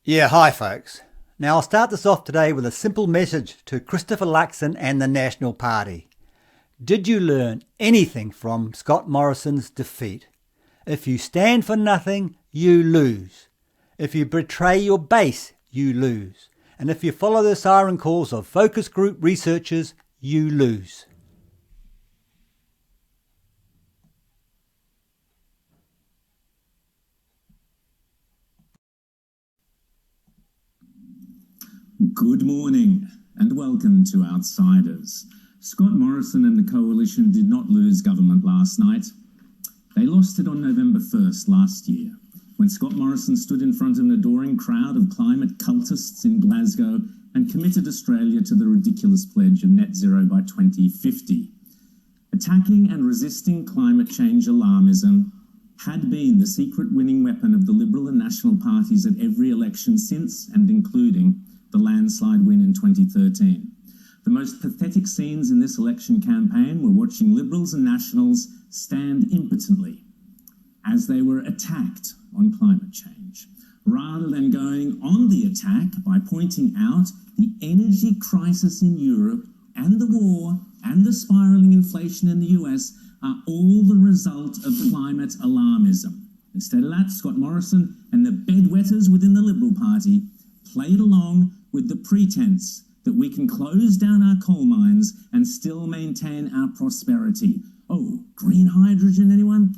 Yeah, hi folks. Now I'll start this off today with a simple message to Christopher Luxon and the National Party. Did you learn anything from Scott Morrison's defeat? If you stand for nothing, you lose. If you betray your base, you lose. And if you follow the siren calls of focus group researchers, you lose. Good morning and welcome to Outsiders. Scott Morrison and the Coalition did not lose government last night. They lost it on November 1st last year, when Scott Morrison stood in front of an adoring crowd of climate cultists in Glasgow and committed Australia to the ridiculous pledge of net zero by 2050. Attacking and resisting climate change alarmism had been the secret winning weapon of the Liberal and National parties at every election since and including the landslide win in 2013. The most pathetic scenes in this election campaign were watching Liberals and Nationals stand impotently as they were attacked on climate change, rather than going on the attack by pointing out the energy crisis in Europe and the war and the spiralling inflation in the US are all the result of climate alarmism. Instead of that, Scott Morrison and the bedwetters within the Liberal Party played along with the pretense that we can close down our coal mines and still maintain our prosperity. Oh, green hydrogen, anyone?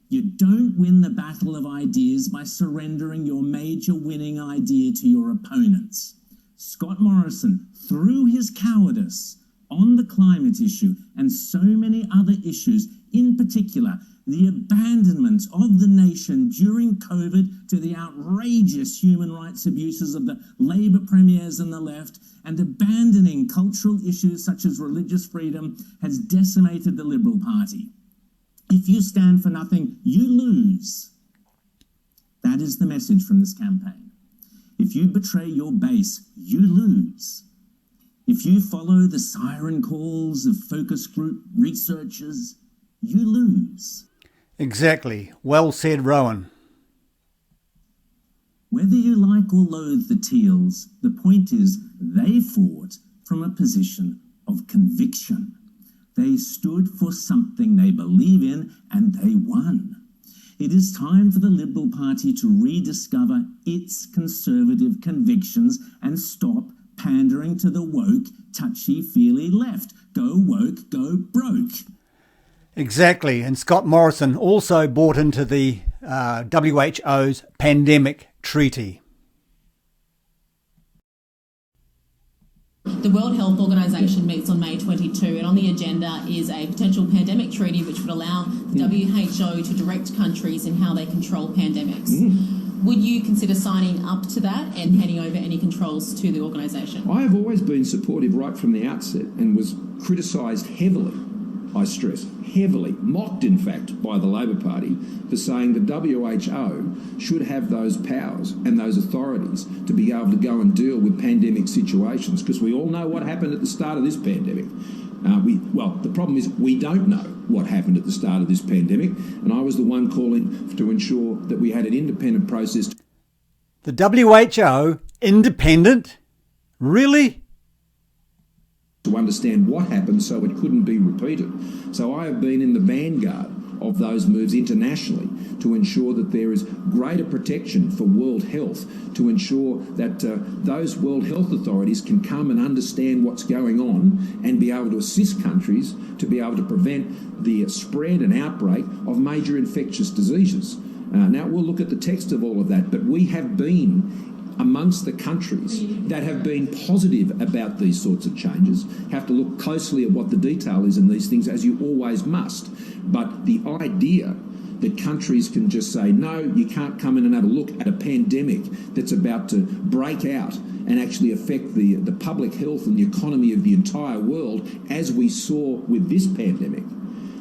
You don't win the battle of ideas by surrendering your major winning idea to your opponents. Scott Morrison, through his cowardice on the climate issue and so many other issues, in particular, the abandonment of the nation during COVID to the outrageous human rights abuses of the Labour premiers and the left, and abandoning cultural issues such as religious freedom, has decimated the Liberal Party. If you stand for nothing, you lose. That is the message from this campaign. If you betray your base, you lose. If you follow the siren calls of focus group researchers, you lose. Exactly. Well said, Rowan. Whether you like or loathe the Teals, the point is they fought from a position of conviction. They stood for something they believe in and they won. It is time for the Liberal Party to rediscover its conservative convictions and stop pandering to the woke, touchy-feely left. Go woke, go broke. Exactly. And Scott Morrison also bought into the WHO's pandemic treaty. The World Health Organization meets on May 22, and on the agenda is a potential pandemic treaty which would allow the WHO to direct countries in how they control pandemics. Would you consider signing up to that and handing over any controls to the organisation? I have always been supportive right from the outset and was criticised heavily, I stress, heavily, mocked in fact by the Labor Party for saying the WHO should have those powers and those authorities to be able to go and deal with pandemic situations, because we all know what happened at the start of this pandemic. The problem is we don't know what happened at the start of this pandemic, and I was the one calling to ensure that we had an independent process. The WHO independent? Really? To understand what happened so it couldn't be repeated. So I have been in the vanguard of those moves internationally to ensure that there is greater protection for world health, to ensure that those world health authorities can come and understand what's going on and be able to assist countries to be able to prevent the spread and outbreak of major infectious diseases. Now we'll look at the text of all of that, but we have been amongst the countries that have been positive about these sorts of changes. Have to look closely at what the detail is in these things, as you always must. But the idea that countries can just say, no, you can't come in and have a look at a pandemic that's about to break out and actually affect the public health and the economy of the entire world, as we saw with this pandemic,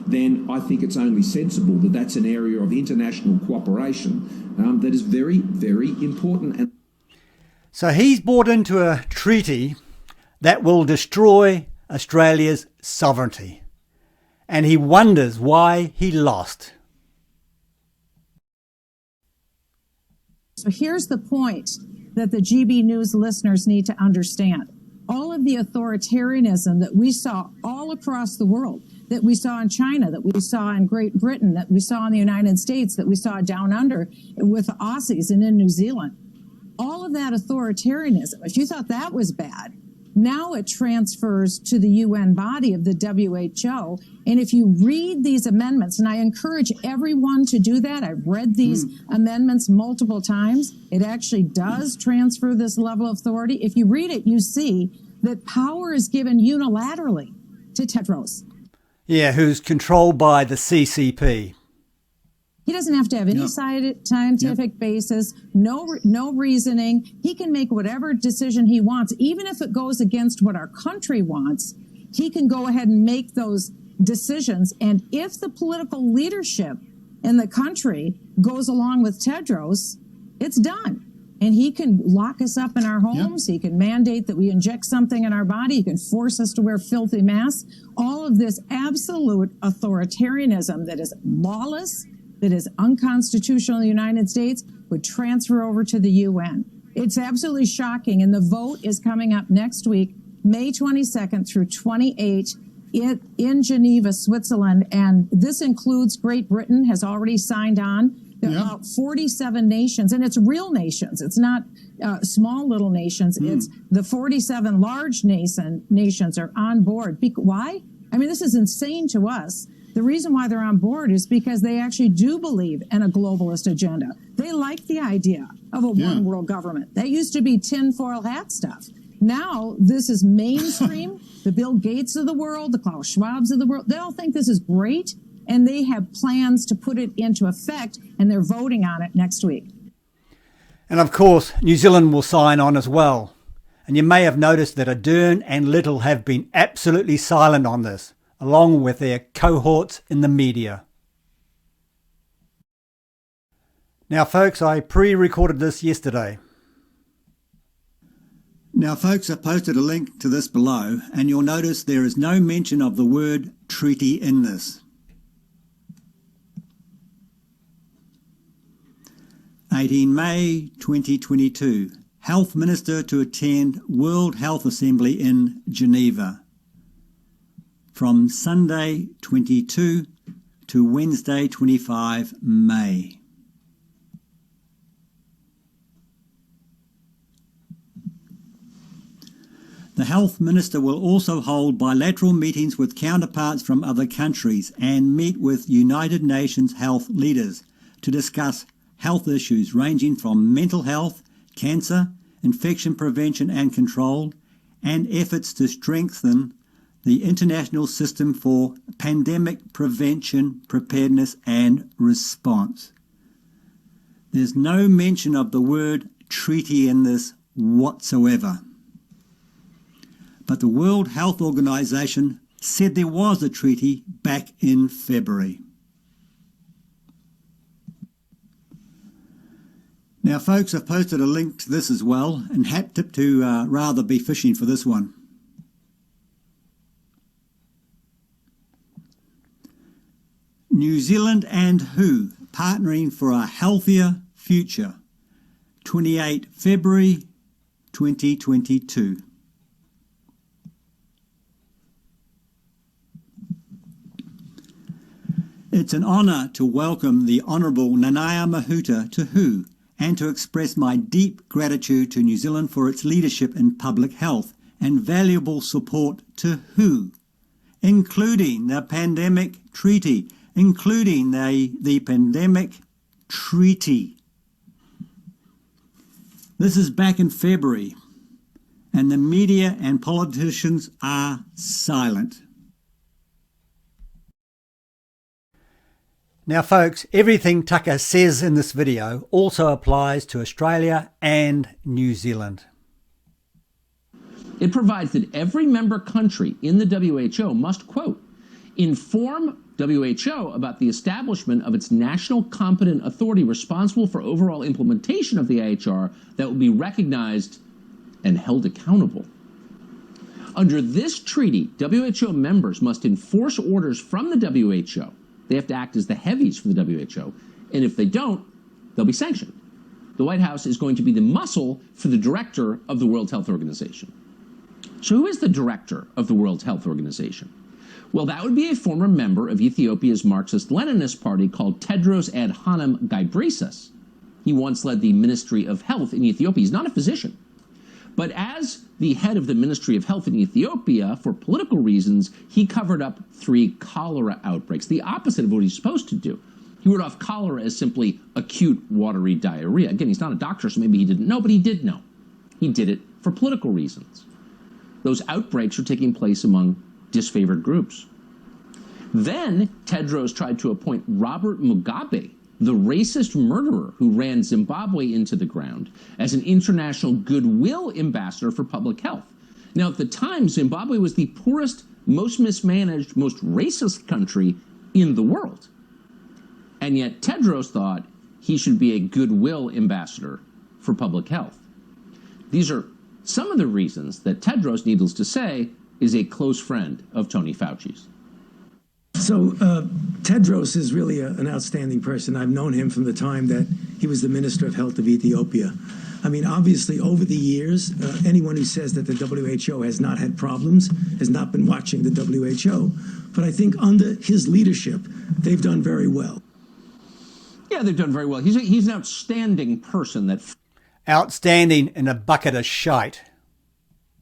then I think it's only sensible that that's an area of international cooperation that is very, very important. So he's bought into a treaty that will destroy Australia's sovereignty. And he wonders why he lost. So here's the point. that the GB News listeners need to understand. All of the authoritarianism that we saw all across the world, that we saw in China, that we saw in Great Britain, that we saw in the United States, that we saw down under with the Aussies and in New Zealand, all of that authoritarianism, if you thought that was bad, now it transfers to the UN body of the WHO. And if you read these amendments, and I encourage everyone to do that, I've read these amendments multiple times. It actually does transfer this level of authority. If you read it, you see that power is given unilaterally to Tedros. Yeah, who's controlled by the CCP. He doesn't have to have any scientific basis, no reasoning. He can make whatever decision he wants, even if it goes against what our country wants. He can go ahead and make those decisions. And if the political leadership in the country goes along with Tedros, it's done. And he can lock us up in our homes. He can mandate that we inject something in our body. He can force us to wear filthy masks. All of this absolute authoritarianism that is lawless, that is unconstitutional in the United States, would transfer over to the UN. It's absolutely shocking. And the vote is coming up next week, May 22nd through 28th in Geneva, Switzerland. And this includes Great Britain has already signed on. There are about 47 nations, and it's real nations. It's not small little nations. It's the 47 large nations are on board. Why? I mean, this is insane to us. The reason why they're on board is because they actually do believe in a globalist agenda. They like the idea of a one world government. That used to be tinfoil hat stuff. Now this is mainstream. The Bill Gates of the world, the Klaus Schwabs of the world, they all think this is great, and they have plans to put it into effect, and they're voting on it next week. And of course, New Zealand will sign on as well. And you may have noticed that Ardern and Little have been absolutely silent on this, along with their cohorts in the media. Now folks, I pre-recorded this yesterday. Now folks, I posted a link to this below, and you'll notice there is no mention of the word treaty in this. 18 May 2022, Health Minister to attend World Health Assembly in Geneva. From Sunday 22 to Wednesday 25 May. The Health Minister will also hold bilateral meetings with counterparts from other countries and meet with United Nations health leaders to discuss health issues ranging from mental health, cancer, infection prevention and control, and efforts to strengthen the international system for pandemic prevention, preparedness and response. There's no mention of the word treaty in this whatsoever. But the World Health Organization said there was a treaty back in February. Now folks, I've posted a link to this as well, and hat tip to rather be fishing for this one. New Zealand and WHO partnering for a healthier future. 28 February 2022. It's an honour to welcome the Honourable Nanaia Mahuta to WHO and to express my deep gratitude to New Zealand for its leadership in public health and valuable support to WHO, including the pandemic treaty, the pandemic treaty. This is back in February, and the media and politicians are silent. Now folks, everything Tucker says in this video also applies to Australia and New Zealand. It provides that every member country in the WHO must, quote, inform WHO about the establishment of its national competent authority responsible for overall implementation of the AHR that will be recognized and held accountable. Under this treaty, WHO members must enforce orders from the WHO. They have to act as the heavies for the WHO, and if they don't, they'll be sanctioned. the White House is going to be the muscle for the director of the World Health Organization. So who is the director of the World Health Organization? Well, that would be a former member of Ethiopia's Marxist-Leninist party called Tedros Adhanom Ghebreyesus. He once led the Ministry of Health in Ethiopia. He's not a physician. But as the head of the Ministry of Health in Ethiopia, for political reasons, he covered up 3 cholera outbreaks, the opposite of what he's supposed to do. He wrote off cholera as simply acute watery diarrhea. Again, he's not a doctor, so maybe he didn't know, but he did know. He did it for political reasons. Those outbreaks were taking place among disfavored groups. Then Tedros tried to appoint Robert Mugabe, the racist murderer who ran Zimbabwe into the ground, as an international goodwill ambassador for public health. Now, at the time, Zimbabwe was the poorest, most mismanaged, most racist country in the world. And yet Tedros thought he should be a goodwill ambassador for public health. These are some of the reasons that Tedros, needless to say, is a close friend of Tony Fauci's. So Tedros is really an outstanding person. I've known him from the time that he was the Minister of Health of Ethiopia. I mean, obviously, over the years, anyone who says that the WHO has not had problems has not been watching the WHO. But I think under his leadership, they've done very well. Yeah, they've done very well. He's an outstanding person. That outstanding in a bucket of shite.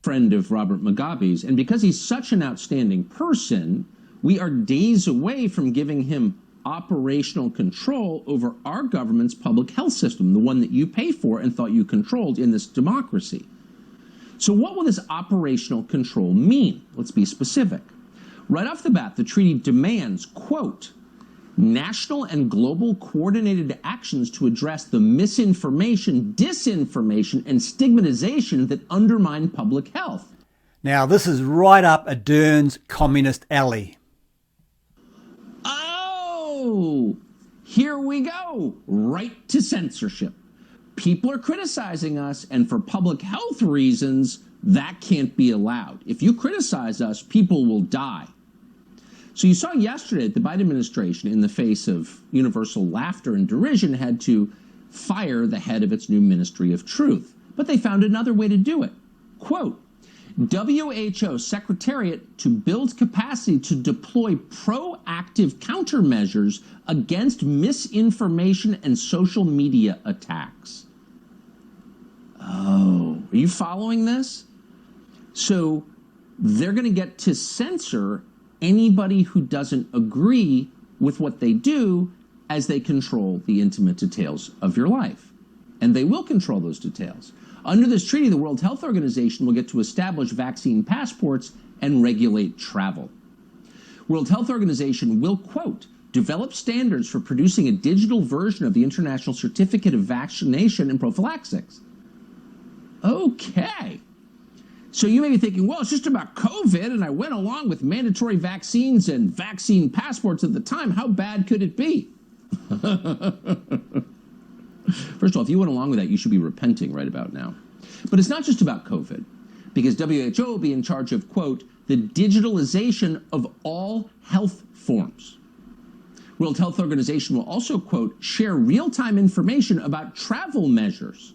Friend of Robert Mugabe's. And because he's such an outstanding person, we are days away from giving him operational control over our government's public health system, the one that you pay for and thought you controlled in this democracy. So what will this operational control mean? Let's be specific. Right off the bat, the treaty demands, quote, national and global coordinated actions to address the misinformation, disinformation, and stigmatization that undermine public health. Now, this is right up Ardern's communist alley. Oh, here we go. Right to censorship. People are criticizing us, and for public health reasons, that can't be allowed. If you criticize us, people will die. So you saw yesterday that the Biden administration, in the face of universal laughter and derision, had to fire the head of its new Ministry of Truth. But they found another way to do it. Quote, WHO Secretariat to build capacity to deploy proactive countermeasures against misinformation and social media attacks. Oh, are you following this? So they're going to get to censor anybody who doesn't agree with what they do as they control the intimate details of your life. And they will control those details. Under this treaty, the World Health Organization will get to establish vaccine passports and regulate travel. World Health Organization will, quote, develop standards for producing a digital version of the International Certificate of Vaccination and Prophylaxis. Okay. So you may be thinking, well, it's just about COVID, and I went along with mandatory vaccines and vaccine passports at the time. How bad could it be? First of all, if you went along with that, you should be repenting right about now. But it's not just about COVID, because WHO will be in charge of, quote, the digitalization of all health forms. World Health Organization will also, quote, share real-time information about travel measures.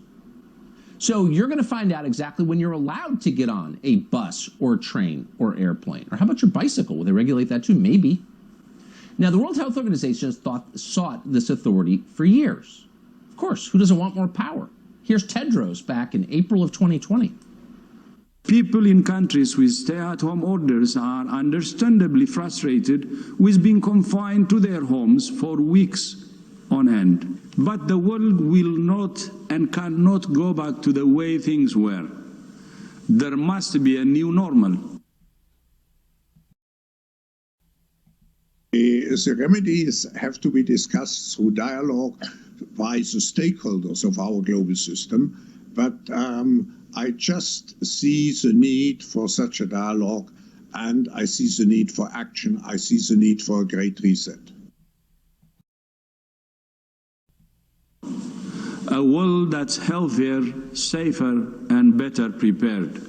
So you're going to find out exactly when you're allowed to get on a bus or train or airplane. Or how about your bicycle? Will they regulate that too? Maybe. Now, the World Health Organization has sought this authority for years. Of course, who doesn't want more power? Here's Tedros back in April of 2020. People in countries with stay-at-home orders are understandably frustrated with being confined to their homes for weeks on end. But the world will not and cannot go back to the way things were. There must be a new normal. The remedies have to be discussed through dialogue by the stakeholders of our global system, but I just see the need for such a dialogue, and I see the need for action. I see the need for a great reset. A world that's healthier, safer, and better prepared.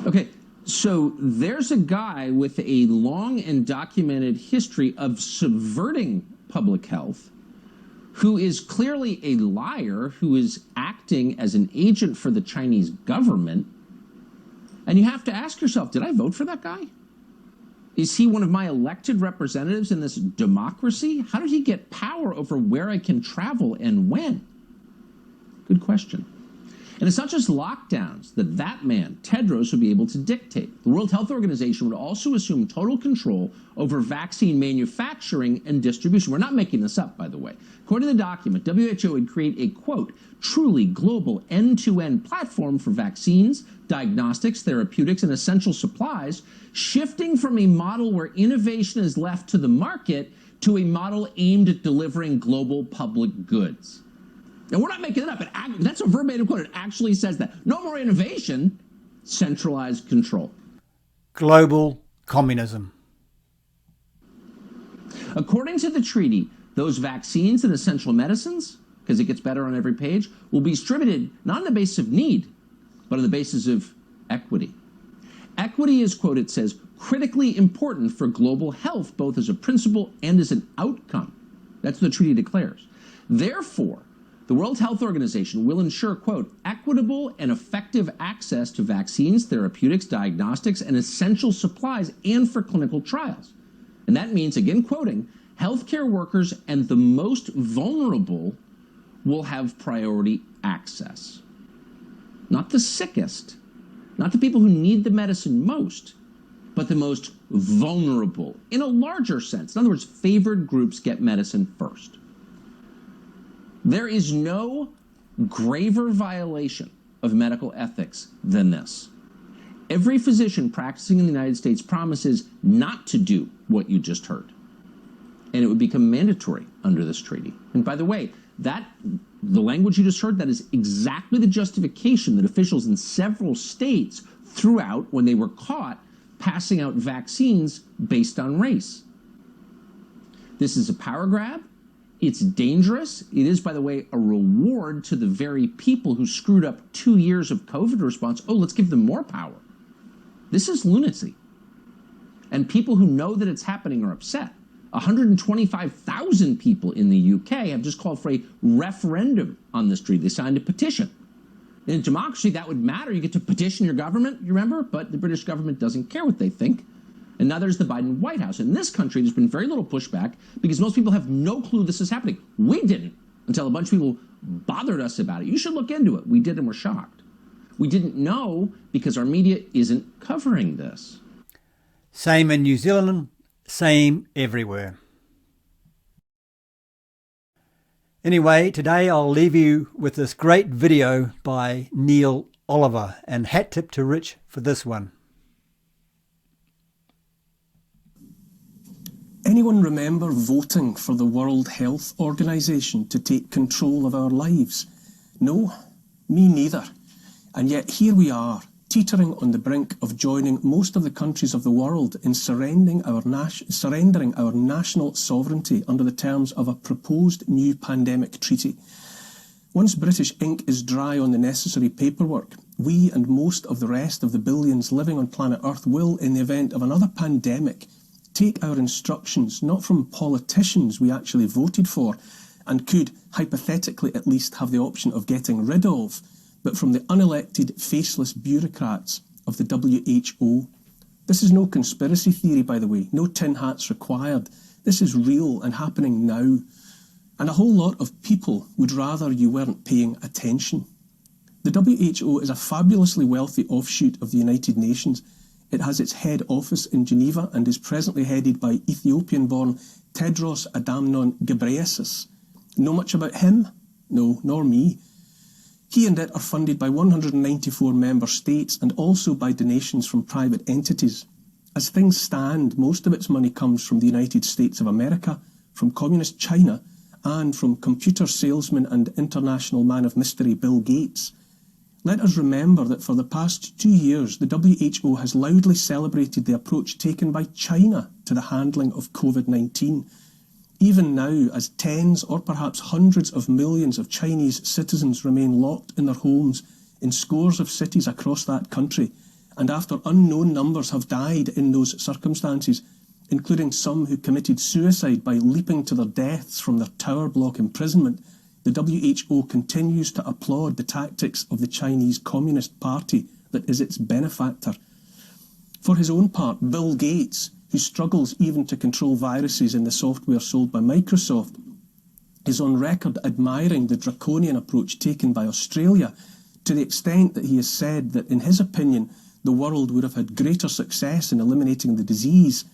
Okay, so there's a guy with a long and documented history of subverting public health who is clearly a liar, who is acting as an agent for the Chinese government. And you have to ask yourself, did I vote for that guy? Is he one of my elected representatives in this democracy? How did he get power over where I can travel and when? Good question. And it's not just lockdowns that man, Tedros, would be able to dictate. The World Health Organization would also assume total control over vaccine manufacturing and distribution. We're not making this up, by the way. According to the document, WHO would create a, quote, truly global end-to-end platform for vaccines, diagnostics, therapeutics, and essential supplies, shifting from a model where innovation is left to the market to a model aimed at delivering global public goods. And we're not making it up. That's a verbatim quote. It actually says that. No more innovation, centralized control. Global communism. According to the treaty, those vaccines and essential medicines, because it gets better on every page, will be distributed not on the basis of need, but on the basis of equity. Equity is, quote, it says, critically important for global health, both as a principle and as an outcome. That's what the treaty declares. Therefore, the World Health Organization will ensure, quote, equitable and effective access to vaccines, therapeutics, diagnostics, and essential supplies, and for clinical trials. And that means, again quoting, healthcare workers and the most vulnerable will have priority access. Not the sickest, not the people who need the medicine most, but the most vulnerable in a larger sense. In other words, favored groups get medicine first. There is no graver violation of medical ethics than this. Every physician practicing in the United States promises not to do what you just heard. And it would become mandatory under this treaty. And by the way, the language you just heard, that is exactly the justification that officials in several states threw out when they were caught passing out vaccines based on race. This is a power grab. It's dangerous. It is, by the way, a reward to the very people who screwed up 2 years of COVID response. Oh, let's give them more power. This is lunacy. And people who know that it's happening are upset. 125,000 people in the UK have just called for a referendum on this treaty. They signed a petition. In a democracy, that would matter. You get to petition your government, you remember? But the British government doesn't care what they think. And now there's the Biden White House. In this country, there's been very little pushback because most people have no clue this is happening. We didn't until a bunch of people bothered us about it. You should look into it. We did and we're shocked. We didn't know because our media isn't covering this. Same in New Zealand, same everywhere. Anyway, today I'll leave you with this great video by Neil Oliver, and hat tip to Rich for this one. Anyone remember voting for the World Health Organization to take control of our lives? No, me neither. And yet here we are, teetering on the brink of joining most of the countries of the world in surrendering our national sovereignty under the terms of a proposed new pandemic treaty. Once British ink is dry on the necessary paperwork, we and most of the rest of the billions living on planet Earth will, in the event of another pandemic, take our instructions not from politicians we actually voted for and could, hypothetically at least, have the option of getting rid of, but from the unelected, faceless bureaucrats of the WHO. This is no conspiracy theory, by the way, no tin hats required. This is real and happening now. And a whole lot of people would rather you weren't paying attention. The WHO is a fabulously wealthy offshoot of the United Nations. It has its head office in Geneva and is presently headed by Ethiopian-born Tedros Adhanom Ghebreyesus. Know much about him? No, nor me. He and it are funded by 194 member states and also by donations from private entities. As things stand, most of its money comes from the United States of America, from communist China, and from computer salesman and international man of mystery Bill Gates. Let us remember that for the past 2 years, the WHO has loudly celebrated the approach taken by China to the handling of COVID-19. Even now, as tens or perhaps hundreds of millions of Chinese citizens remain locked in their homes in scores of cities across that country, and after unknown numbers have died in those circumstances, including some who committed suicide by leaping to their deaths from their tower block imprisonment, the WHO continues to applaud the tactics of the Chinese Communist Party that is its benefactor. For his own part, Bill Gates, who struggles even to control viruses in the software sold by Microsoft, is on record admiring the draconian approach taken by Australia, to the extent that he has said that, in his opinion, the world would have had greater success in eliminating the disease,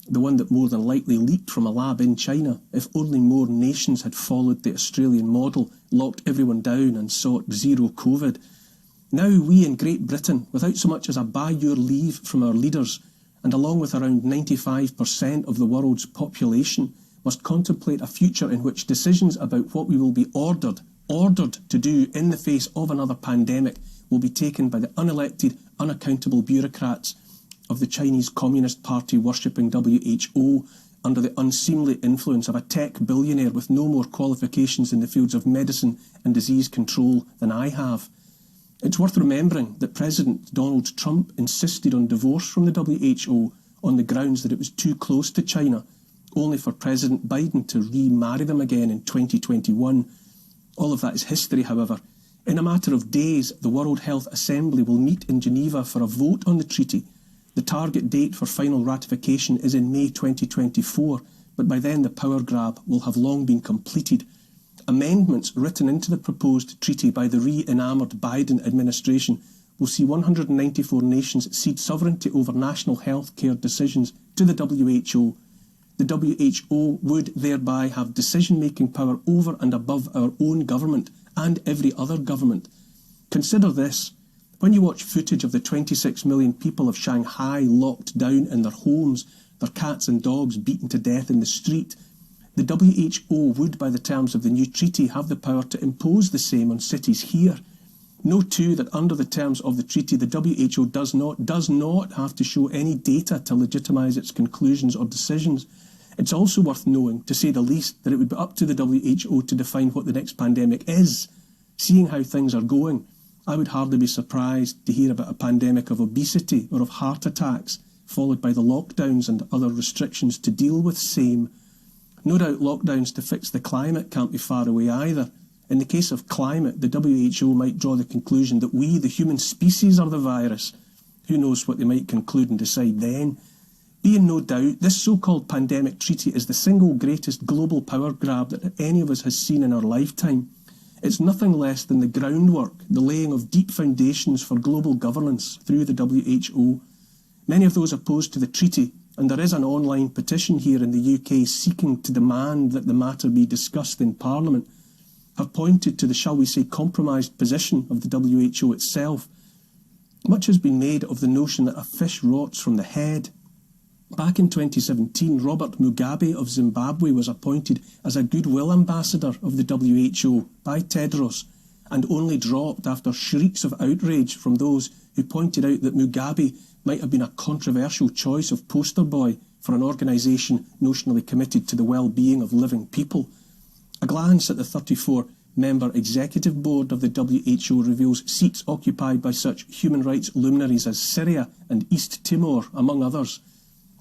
the one that more than likely leaked from a lab in China, if only more nations had followed the Australian model, locked everyone down and sought zero COVID. Now we in Great Britain, without so much as a by your leave from our leaders, and along with around 95% of the world's population, must contemplate a future in which decisions about what we will be ordered to do in the face of another pandemic will be taken by the unelected, unaccountable bureaucrats of the Chinese Communist Party worshipping WHO under the unseemly influence of a tech billionaire with no more qualifications in the fields of medicine and disease control than I have. It's worth remembering that President Donald Trump insisted on divorce from the WHO on the grounds that it was too close to China, only for President Biden to remarry them again in 2021. All of that is history, however. In a matter of days, the World Health Assembly will meet in Geneva for a vote on the treaty. The target date for final ratification is in May 2024, but by then the power grab will have long been completed. Amendments written into the proposed treaty by the re-enamoured Biden administration will see 194 nations cede sovereignty over national health care decisions to the WHO. The WHO would thereby have decision-making power over and above our own government and every other government. Consider this. When you watch footage of the 26 million people of Shanghai locked down in their homes, their cats and dogs beaten to death in the street, the WHO would, by the terms of the new treaty, have the power to impose the same on cities here. Note too that under the terms of the treaty, the WHO does not have to show any data to legitimise its conclusions or decisions. It's also worth knowing, to say the least, that it would be up to the WHO to define what the next pandemic is. Seeing how things are going, I would hardly be surprised to hear about a pandemic of obesity or of heart attacks, followed by the lockdowns and other restrictions to deal with same. No doubt lockdowns to fix the climate can't be far away either. In the case of climate, the WHO might draw the conclusion that we, the human species, are the virus. Who knows what they might conclude and decide then? Be in no doubt, this so-called pandemic treaty is the single greatest global power grab that any of us has seen in our lifetime. It's nothing less than the groundwork, the laying of deep foundations for global governance through the WHO. Many of those opposed to the treaty, and there is an online petition here in the UK seeking to demand that the matter be discussed in Parliament, have pointed to the, shall we say, compromised position of the WHO itself. Much has been made of the notion that a fish rots from the head. Back in 2017, Robert Mugabe of Zimbabwe was appointed as a goodwill ambassador of the WHO by Tedros, and only dropped after shrieks of outrage from those who pointed out that Mugabe might have been a controversial choice of poster boy for an organisation notionally committed to the well-being of living people. A glance at the 34-member executive board of the WHO reveals seats occupied by such human rights luminaries as Syria and East Timor, among others.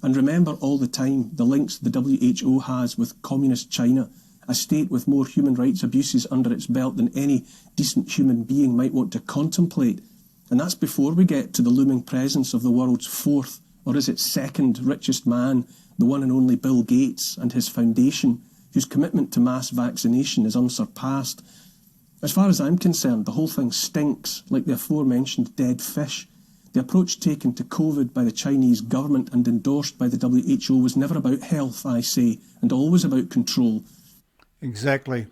And remember all the time the links the WHO has with communist China, a state with more human rights abuses under its belt than any decent human being might want to contemplate. And that's before we get to the looming presence of the world's fourth, or is it second, richest man, the one and only Bill Gates and his foundation, whose commitment to mass vaccination is unsurpassed. As far as I'm concerned, the whole thing stinks like the aforementioned dead fish. The approach taken to COVID by the Chinese government and endorsed by the WHO was never about health, I say, and always about control. Exactly.